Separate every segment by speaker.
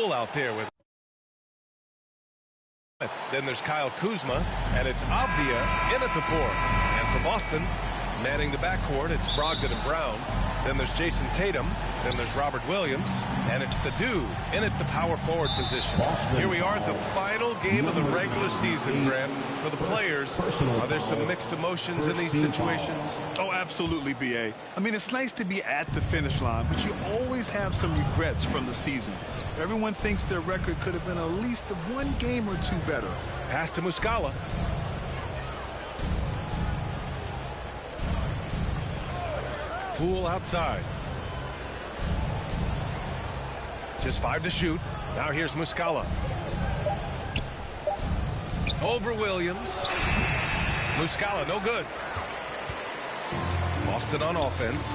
Speaker 1: Poole out there with. Then there's Kyle Kuzma, and it's Avdia in at the 4. And for Boston, manning the backcourt, it's Brogdon and Brown. Then there's Jason Tatum. Then there's Robert Williams. And it's the dude in at the power forward position. Here we are at the final game of the regular season, Grant. For the players, are there some mixed emotions in these situations?
Speaker 2: Oh, absolutely, B.A. I mean, it's nice to be at the finish line, but you always have some regrets from the season. Everyone thinks their record could have been at least one game or two better.
Speaker 1: Pass to Muscala. Poole outside. Just 5 to shoot. Now here's Muscala. Over Williams. Muscala, no good. Boston on offense.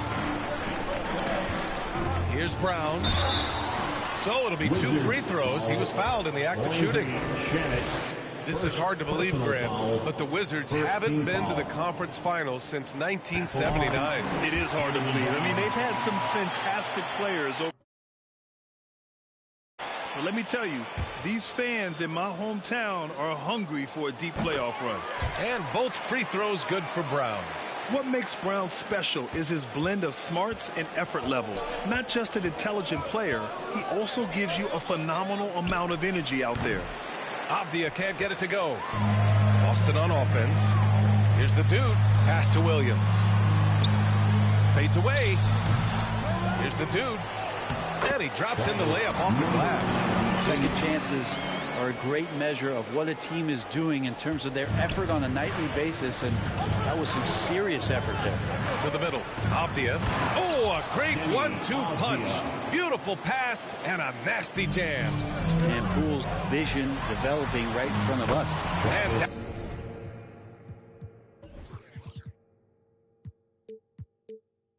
Speaker 1: Here's Brown. So it'll be 2 free throws. He was fouled in the act of shooting. This is hard to believe, Grant, but the Wizards haven't been to the conference finals since 1979.
Speaker 2: It is hard to believe. I mean, they've had some fantastic players. But let me tell you, these fans in my hometown are hungry for a deep playoff run.
Speaker 1: And both free throws good for Brown.
Speaker 2: What makes Brown special is his blend of smarts and effort level. Not just an intelligent player, he also gives you a phenomenal amount of energy out there.
Speaker 1: Avdia can't get it to go. Boston on offense. Here's the dude. Pass to Williams. Fades away. Here's the dude. And he drops in the layup off the glass.
Speaker 3: Second chances are a great measure of what a team is doing in terms of their effort on a nightly basis, and that was some serious effort there.
Speaker 1: To the middle. Avdia. Oh, a great 1-2 punch. Beautiful pass and a nasty jam.
Speaker 3: And Poole's vision developing right in front of us.
Speaker 1: And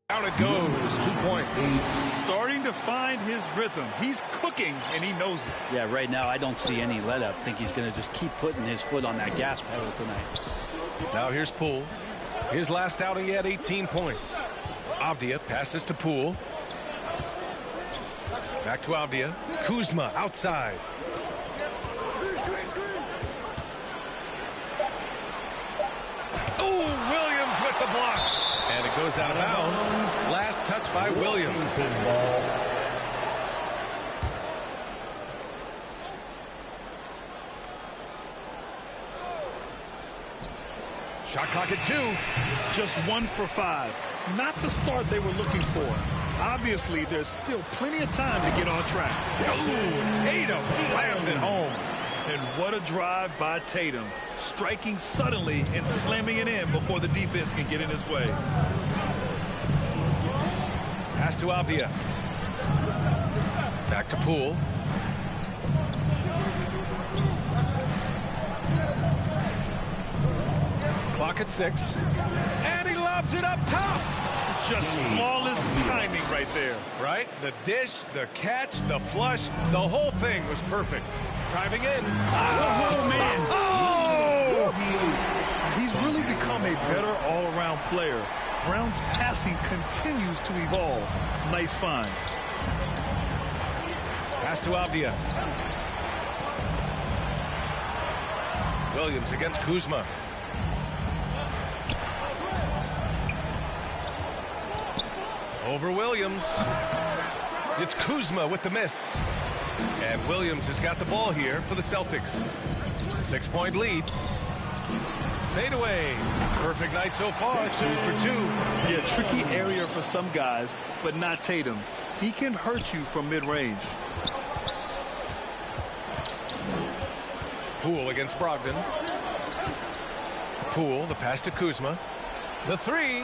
Speaker 1: down it goes. 2 points.
Speaker 2: Starting to find his rhythm. He's cooking, and he knows it.
Speaker 3: Yeah, right now I don't see any let up. I think he's going to just keep putting his foot on that gas pedal tonight.
Speaker 1: Now here's Poole. His last outing, he had 18 points. Avdia passes to Poole. Back to Avdia. Kuzma outside. Oh, Williams with the block. And it goes out of bounds. Last touch by Williams. Shot clock at 2.
Speaker 2: Just 1 for 5. Not the start they were looking for. Obviously, there's still plenty of time to get on track.
Speaker 1: Ooh, Tatum slams it home.
Speaker 2: And what a drive by Tatum. Striking suddenly and slamming it in before the defense can get in his way.
Speaker 1: Pass to Avdia. Back to Poole. Clock at 6. And he lobs it up top.
Speaker 2: Just flawless timing right there.
Speaker 1: Right? The dish, the catch, the flush, the whole thing was perfect. Driving in.
Speaker 2: Oh, man.
Speaker 1: Oh!
Speaker 2: He's really become a better all-around player. Brown's passing continues to evolve. Nice find.
Speaker 1: Pass to Avdia. Williams against Kuzma. Over Williams. It's Kuzma with the miss. And Williams has got the ball here for the Celtics. 6-point lead. Fade away. Perfect night so far. 2 for 2.
Speaker 2: Yeah, tricky area for some guys, but not Tatum. He can hurt you from mid-range.
Speaker 1: Poole against Brogdon. Poole, the pass to Kuzma. The 3.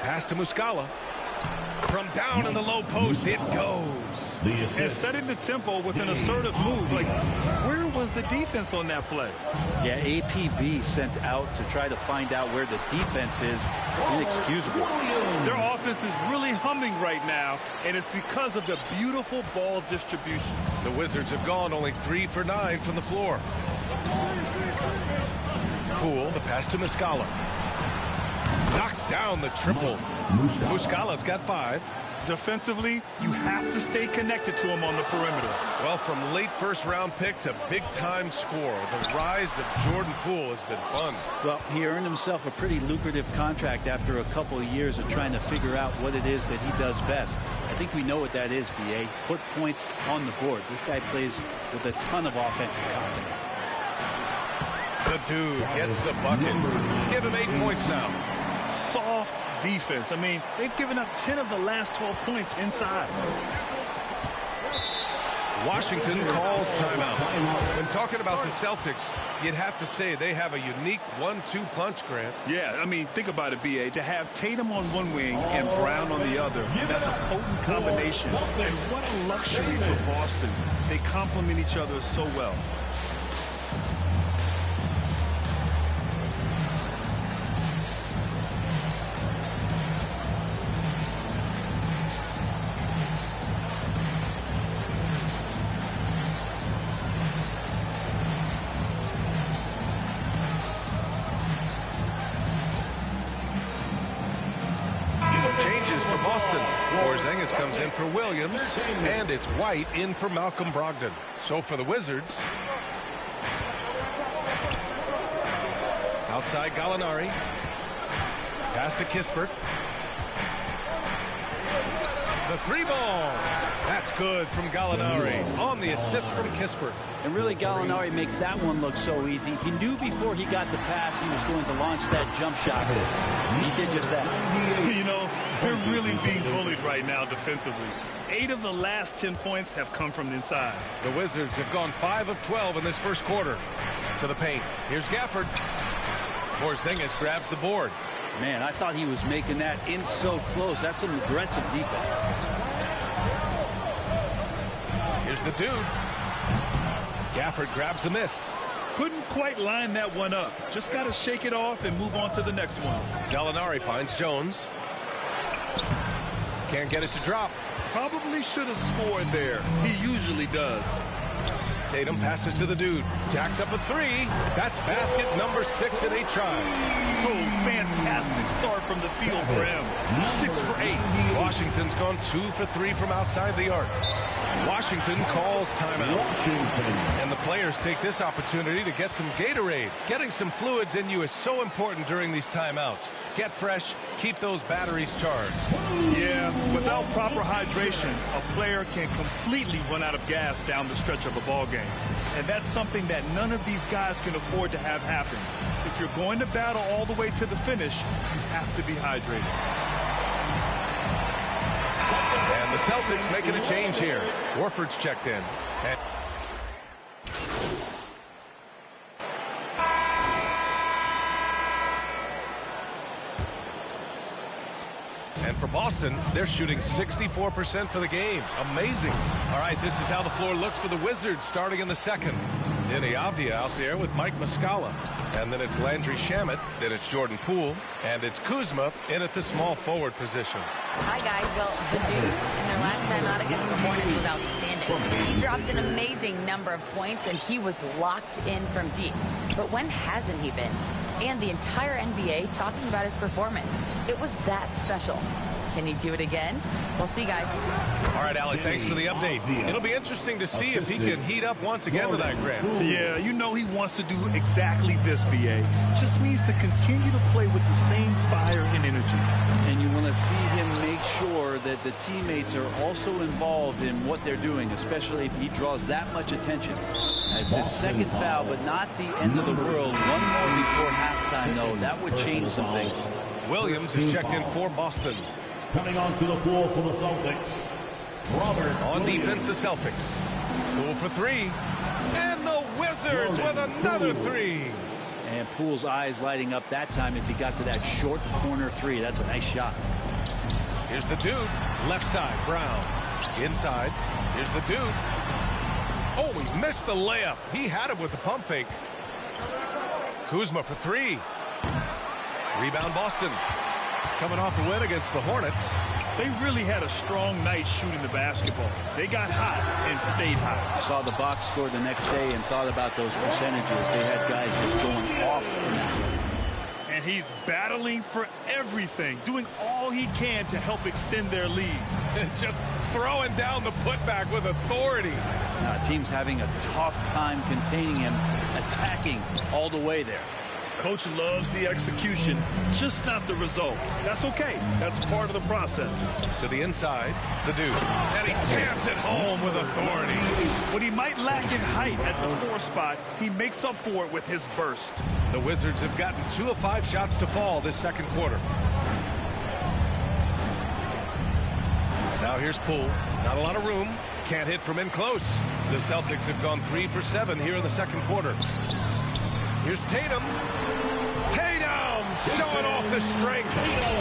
Speaker 1: Pass to Muscala. From down in the low post, it goes.
Speaker 2: And setting the tempo with an assertive move. Like, where was the defense on that play?
Speaker 3: Yeah, APB sent out to try to find out where the defense is. Inexcusable.
Speaker 2: Their offense is really humming right now, and it's because of the beautiful ball distribution.
Speaker 1: The Wizards have gone only 3 for 9 from the floor. Poole, the pass to Muscala. Knocks down the triple. Muscala's got 5.
Speaker 2: Defensively, you have to stay connected to him on the perimeter.
Speaker 1: Well, from late first-round pick to big-time scorer, the rise of Jordan Poole has been fun.
Speaker 3: Well, he earned himself a pretty lucrative contract after a couple of years of trying to figure out what it is that he does best. I think we know what that is, B.A. Put points on the board. This guy plays with a ton of offensive confidence.
Speaker 1: The dude gets the bucket. Give him 8 points now.
Speaker 2: Soft defense. I mean, they've given up 10 of the last 12 points inside.
Speaker 1: Washington calls timeout. When talking about the Celtics, you'd have to say they have a unique 1-2 punch, Grant.
Speaker 2: Yeah, I mean, think about it, B.A. To have Tatum on one wing and Brown on the other, that's a potent combination. And what a luxury for Boston. They complement each other so well.
Speaker 1: Changes for Boston. Porzingis comes in for Williams, and it's White in for Malcolm Brogdon. So for the Wizards, outside Gallinari, pass to Kispert. The 3-ball. That's good from Gallinari on the assist from Kispert.
Speaker 3: And really, Gallinari makes that one look so easy. He knew before he got the pass he was going to launch that jump shot. He did just that.
Speaker 2: You know, they're really being bullied right now defensively. 8 of the last 10 points have come from inside.
Speaker 1: The Wizards have gone 5 of 12 in this first quarter. To the paint. Here's Gafford. Porzingis grabs the board.
Speaker 3: Man, I thought he was making that in so close. That's some aggressive defense.
Speaker 1: Here's the dude. Gafford grabs the miss.
Speaker 2: Couldn't quite line that one up. Just got to shake it off and move on to the next one.
Speaker 1: Gallinari finds Jones. Can't get it to drop.
Speaker 2: Probably should have scored there. He usually does.
Speaker 1: Tatum passes to the dude. Jacks up a 3. That's basket number 6 in 8 tries.
Speaker 2: Oh, fantastic start from the field for him. 6 for 8.
Speaker 1: Washington's gone 2 for 3 from outside the arc. Washington calls timeout. And the players take this opportunity to get some Gatorade. Getting some fluids in you is so important during these timeouts. Get fresh, keep those batteries charged.
Speaker 2: Yeah, without proper hydration, a player can completely run out of gas down the stretch of a ball game. And that's something that none of these guys can afford to have happen. If you're going to battle all the way to the finish, you have to be hydrated.
Speaker 1: And the Celtics making a change here. Warford's checked in. And for Boston, they're shooting 64% for the game. Amazing. All right, this is how the floor looks for the Wizards starting in the second. Deni Avdija out there with Mike Muscala. And then it's Landry Shamet. Then it's Jordan Poole. And it's Kuzma in at the small forward position.
Speaker 4: Hi, guys. Well, the dude in their last time out against the Hornets was outstanding. He dropped an amazing number of points, and he was locked in from deep. But when hasn't he been? And the entire NBA talking about his performance. It was that special. Can he do it again? We'll see, guys.
Speaker 1: All right, Alec, thanks for the update. It'll be interesting to see if he can heat up once again tonight, Grant.
Speaker 2: Yeah, you know he wants to do exactly this, B.A. Just needs to continue to play with the same fire and energy.
Speaker 3: And you want to see him make sure that the teammates are also involved in what they're doing, especially if he draws that much attention. It's his second foul, but not the end of the world. One more before halftime, though. That would change some things.
Speaker 1: Williams is checked in for Boston.
Speaker 5: Coming onto the floor for the Celtics, Robert.
Speaker 1: On defense, the Celtics. Poole for 3. And the Wizards with another 3.
Speaker 3: And Poole's eyes lighting up that time as he got to that short corner 3. That's a nice shot.
Speaker 1: Here's the dude. Left side, Brown. Inside. Here's the dude. Oh, he missed the layup. He had it with the pump fake. Kuzma for 3. Rebound, Boston. Coming off a win against the Hornets.
Speaker 2: They really had a strong night shooting the basketball. They got hot and stayed hot.
Speaker 3: Saw the box score the next day and thought about those percentages. They had guys just going off in that one.
Speaker 2: And he's battling for everything, doing all he can to help extend their lead.
Speaker 1: Just throwing down the putback with authority.
Speaker 3: Team's having a tough time containing him, attacking all the way there.
Speaker 2: Coach loves the execution, just not the result. That's okay. That's part of the process.
Speaker 1: To the inside, the dude. And he jams it home with authority.
Speaker 2: What he might lack in height at the 4 spot, he makes up for it with his burst.
Speaker 1: The Wizards have gotten 2 of 5 shots to fall this second quarter. Now here's Poole. Not a lot of room. Can't hit from in close. The Celtics have gone 3 for 7 here in the second quarter. Here's Tatum. Tatum showing off the strength.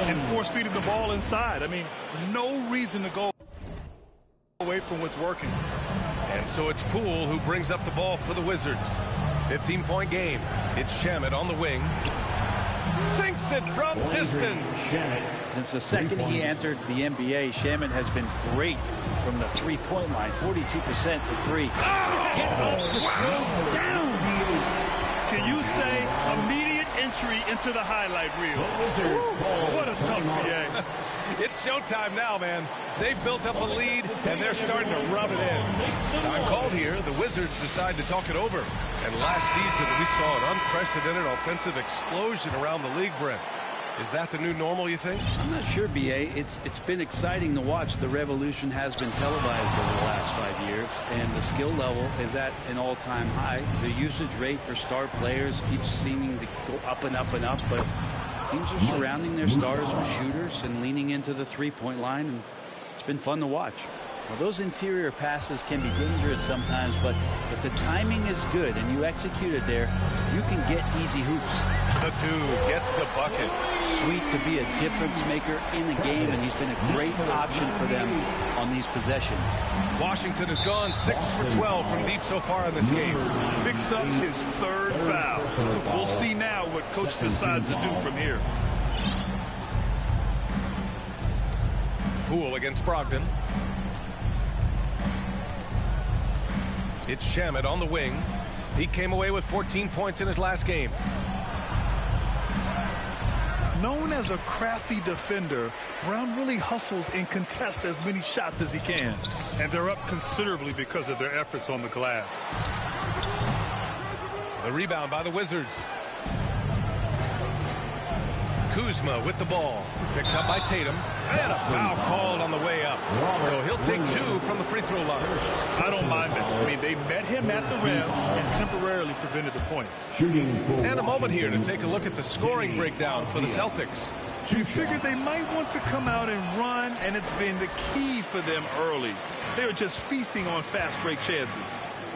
Speaker 2: And force-feeding the ball inside. I mean, no reason to go away from what's working.
Speaker 1: And so it's Poole who brings up the ball for the Wizards. 15-point game. It's Shamet on the wing. Sinks it from distance.
Speaker 3: Since the second he entered the NBA, Shamet has been great from the three-point line. 42% for 3. Get up to throw down.
Speaker 2: Can you say immediate entry into the highlight reel? What a tough PA.
Speaker 1: It's showtime now, man. They've built up a lead, and they're starting to rub it in. Time called here. The Wizards decide to talk it over. And last season, we saw an unprecedented offensive explosion around the league, Brent. Is that the new normal, you think?
Speaker 3: I'm not sure, B.A. It's been exciting to watch. The revolution has been televised over the last 5 years, and the skill level is at an all-time high. The usage rate for star players keeps seeming to go up and up and up, but teams are surrounding their stars with shooters and leaning into the three-point line, and it's been fun to watch. Well, those interior passes can be dangerous sometimes, but if the timing is good and you execute it there, you can get easy hoops.
Speaker 1: The dude gets the bucket.
Speaker 3: Sweet to be a difference maker in the game, and he's been a great option for them on these possessions.
Speaker 1: Washington has gone 6 for 12 from deep so far in this game.
Speaker 2: Picks up his 3rd foul. We'll see now what coach decides to do from here.
Speaker 1: Poole against Brogdon. It's Shamet on the wing. He came away with 14 points in his last game.
Speaker 2: Known as a crafty defender, Brown really hustles and contests as many shots as he can. And they're up considerably because of their efforts on the glass.
Speaker 1: The rebound by the Wizards. Kuzma with the ball. Picked up by Tatum. And a foul called on the way up. So he'll take 2 from the free throw line.
Speaker 2: I don't mind it. I mean, they met him at the rim and temporarily prevented the points.
Speaker 1: And a moment here to take a look at the scoring breakdown for the Celtics.
Speaker 2: You figured they might want to come out and run, and it's been the key for them early. They're just feasting on fast break chances.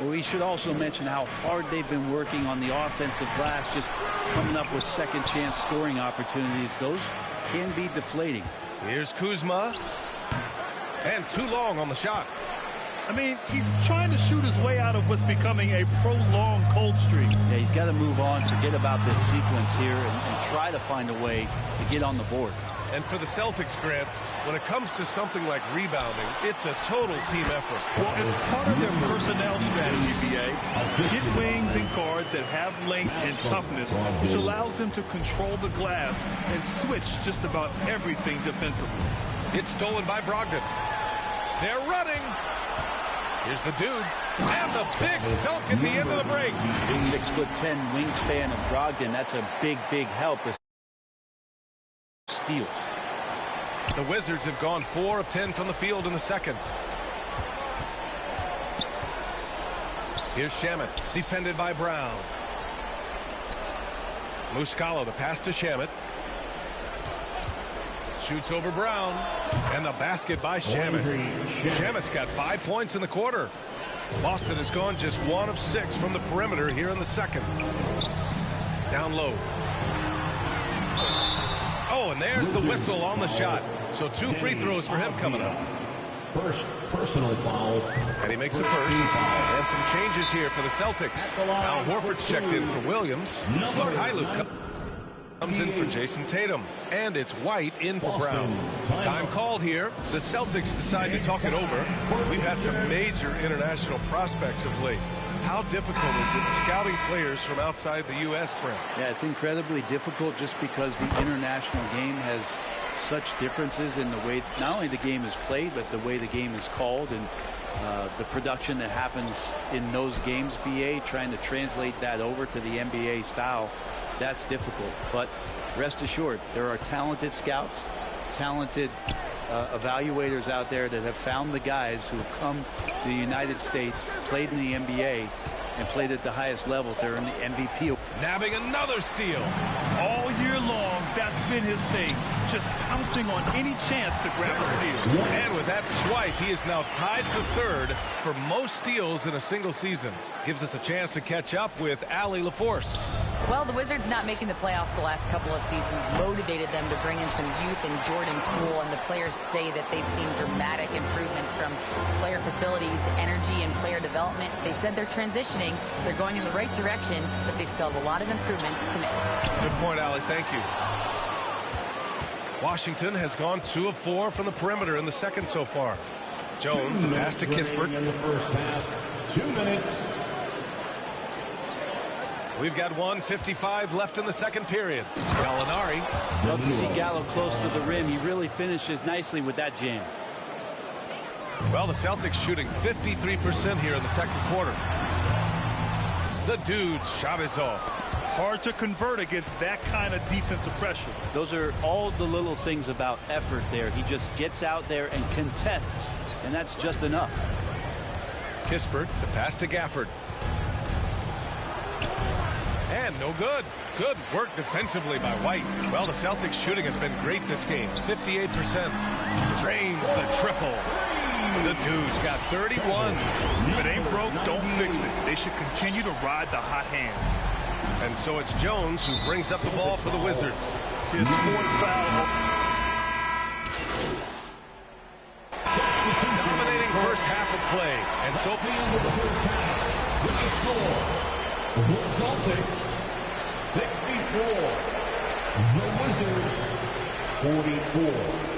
Speaker 3: Well, we should also mention how hard they've been working on the offensive glass, just coming up with second chance scoring opportunities. Those can be deflating.
Speaker 1: Here's Kuzma. And too long on the shot.
Speaker 2: I mean, he's trying to shoot his way out of what's becoming a prolonged cold streak.
Speaker 3: Yeah, he's got to move on, forget about this sequence here, and try to find a way to get on the board.
Speaker 1: And for the Celtics, Grant, when it comes to something like rebounding, it's a total team effort.
Speaker 2: Well, it's part of their personnel strategy, BA. Get wings and guards that have length and toughness, which allows them to control the glass and switch just about everything defensively.
Speaker 1: It's stolen by Brogdon. They're running. Here's the dude. And the big dunk at the end of the break.
Speaker 3: 6'10" wingspan of Brogdon. That's a big, big help. Steal.
Speaker 1: The Wizards have gone 4 of 10 from the field in the second. Here's Shamet, defended by Brown. Muscala, the pass to Shamet. Shoots over Brown. And the basket by Shamet. Shamet's got 5 points in the quarter. Boston has gone just 1 of 6 from the perimeter here in the second. Down low. Oh, and there's the whistle on the shot. So 2 free throws for him coming up.
Speaker 5: First personal foul.
Speaker 1: And he makes the first. And some changes here for the Celtics. Al Horford's checked in for Williams. Mikhailuk comes in for Jason Tatum. And it's White in for Brown. Time called here. The Celtics decide to talk it over. We've had some major international prospects of late. How difficult is it scouting players from outside the U.S., Brent?
Speaker 3: Yeah, it's incredibly difficult just because the international game has such differences in the way not only the game is played, but the way the game is called, and the production that happens in those games. BA trying to translate that over to the NBA style, that's difficult. But rest assured, there are talented scouts, talented evaluators out there that have found the guys who have come to the United States, played in the NBA, and played at the highest level to earn the MVP.
Speaker 1: Nabbing another steal.
Speaker 2: All year long, that's been his thing. Just pouncing on any chance to grab a steal.
Speaker 1: And with that swipe, he is now tied for third for most steals in a single season. Gives us a chance to catch up with Allie LaForce.
Speaker 4: Well, the Wizards not making the playoffs the last couple of seasons motivated them to bring in some youth in Jordan Poole, and the players say that they've seen dramatic improvements from player facilities, energy, and player development. They said they're transitioning, they're going in the right direction, but they still have a lot of improvements to make.
Speaker 1: Good point, Allie. Thank you. Washington has gone 2 of 4 from the perimeter in the second so far. Jones, the pass to Kispert.
Speaker 5: In the first half, 2 minutes.
Speaker 1: We've got 1:55 left in the second period. Gallinari.
Speaker 3: Love to see Gallo close to the rim. He really finishes nicely with that jam.
Speaker 1: Well, the Celtics shooting 53% here in the second quarter. The dude's shot is off.
Speaker 2: Hard to convert against that kind of defensive pressure.
Speaker 3: Those are all the little things about effort there. He just gets out there and contests, and that's just enough.
Speaker 1: Kispert, the pass to Gafford. And no good. Good work defensively by White. Well, the Celtics shooting has been great this game. 58%. Drains the triple. The dude's got 31.
Speaker 2: If it ain't broke, don't fix it. They should continue to ride the hot hand.
Speaker 1: And so it's Jones who brings up the ball for the Wizards.
Speaker 2: His fourth foul.
Speaker 1: Dominating first half of play. And so
Speaker 5: The end of the first half with the score. The Celtics 64. The Wizards 44.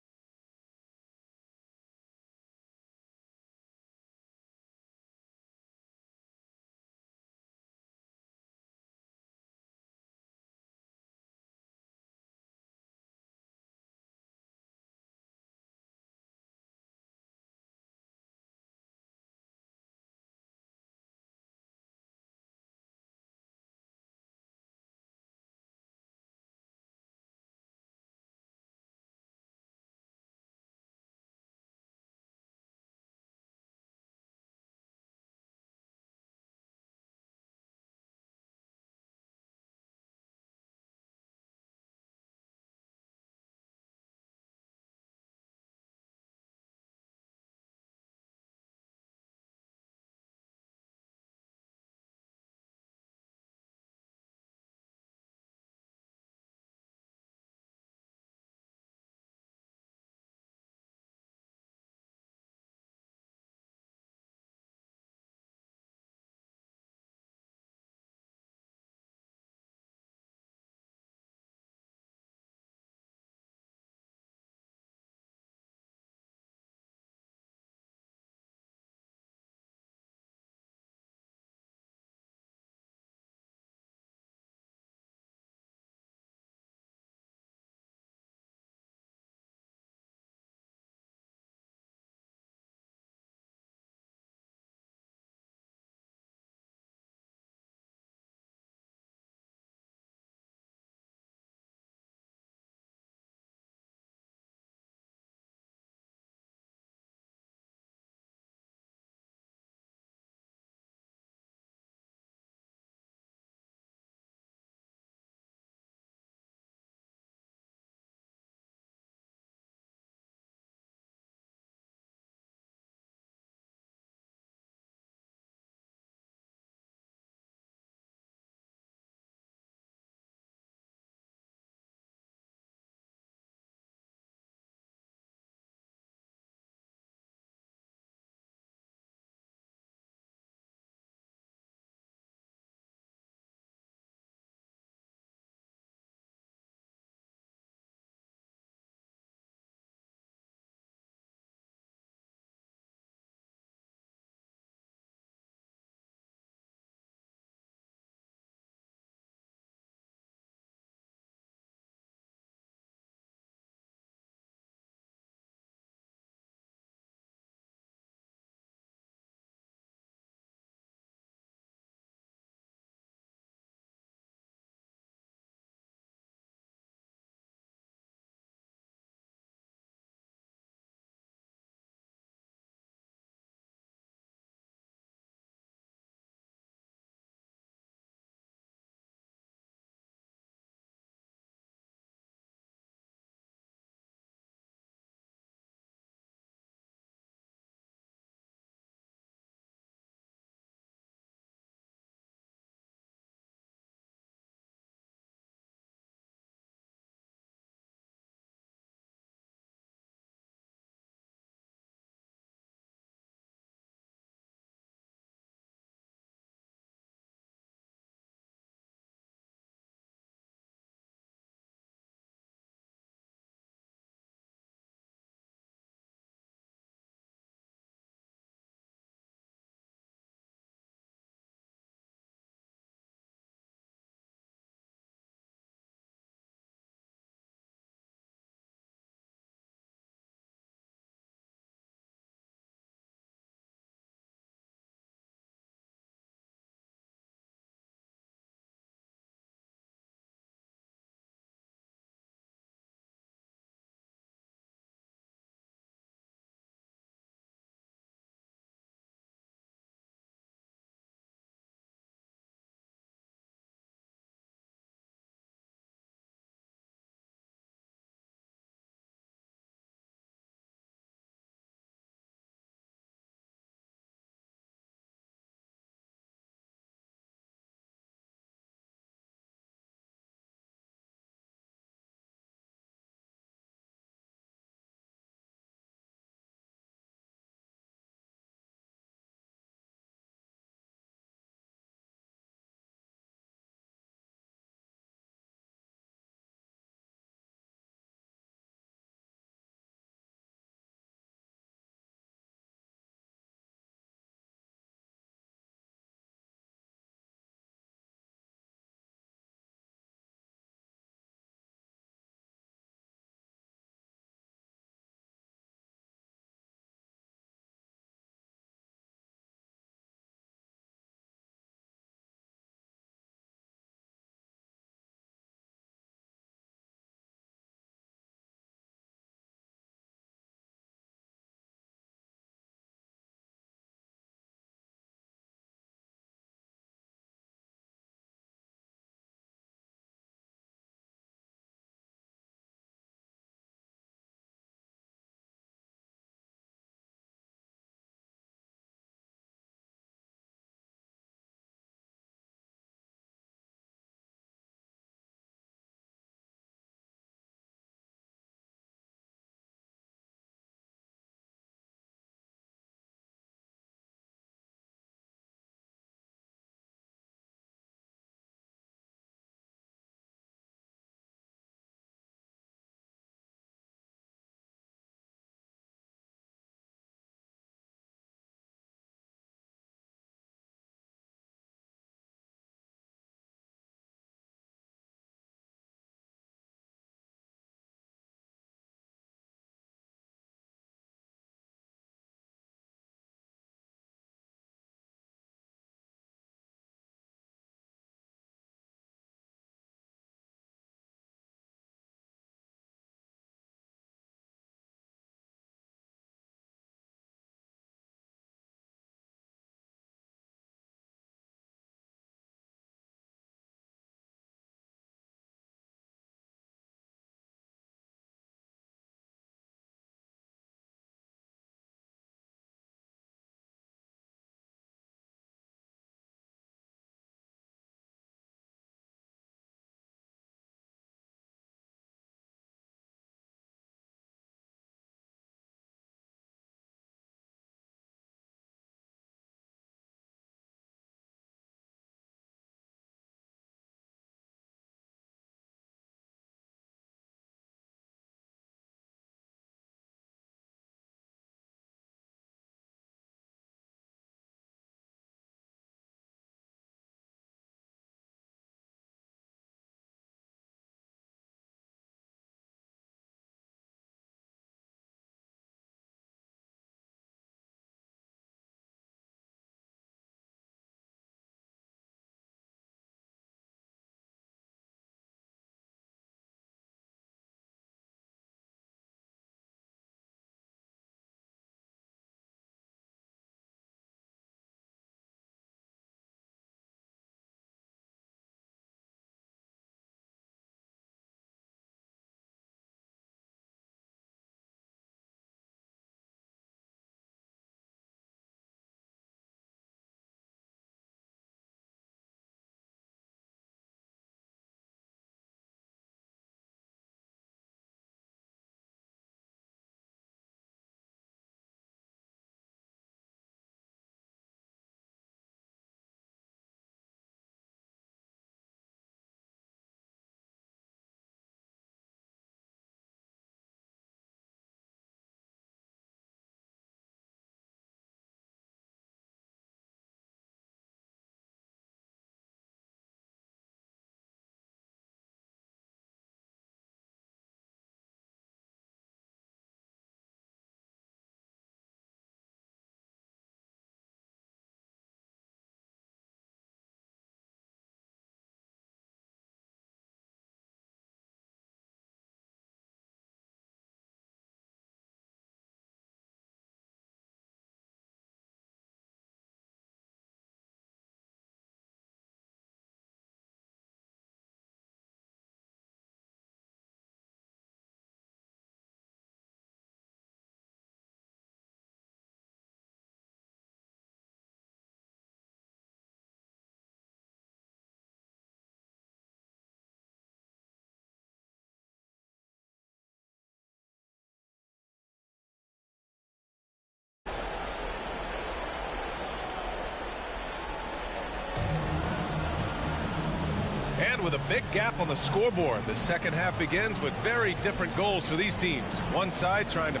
Speaker 1: And with a big gap on the scoreboard, the second half begins with very different goals for these teams. One side trying to...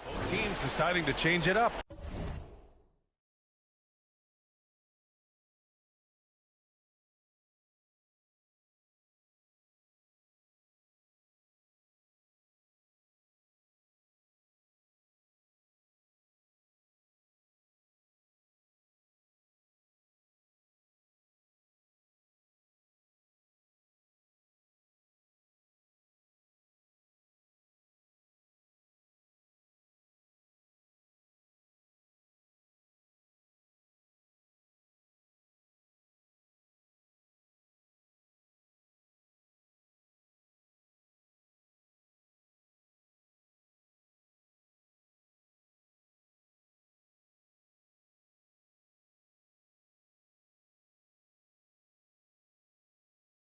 Speaker 1: Both teams deciding to change it up.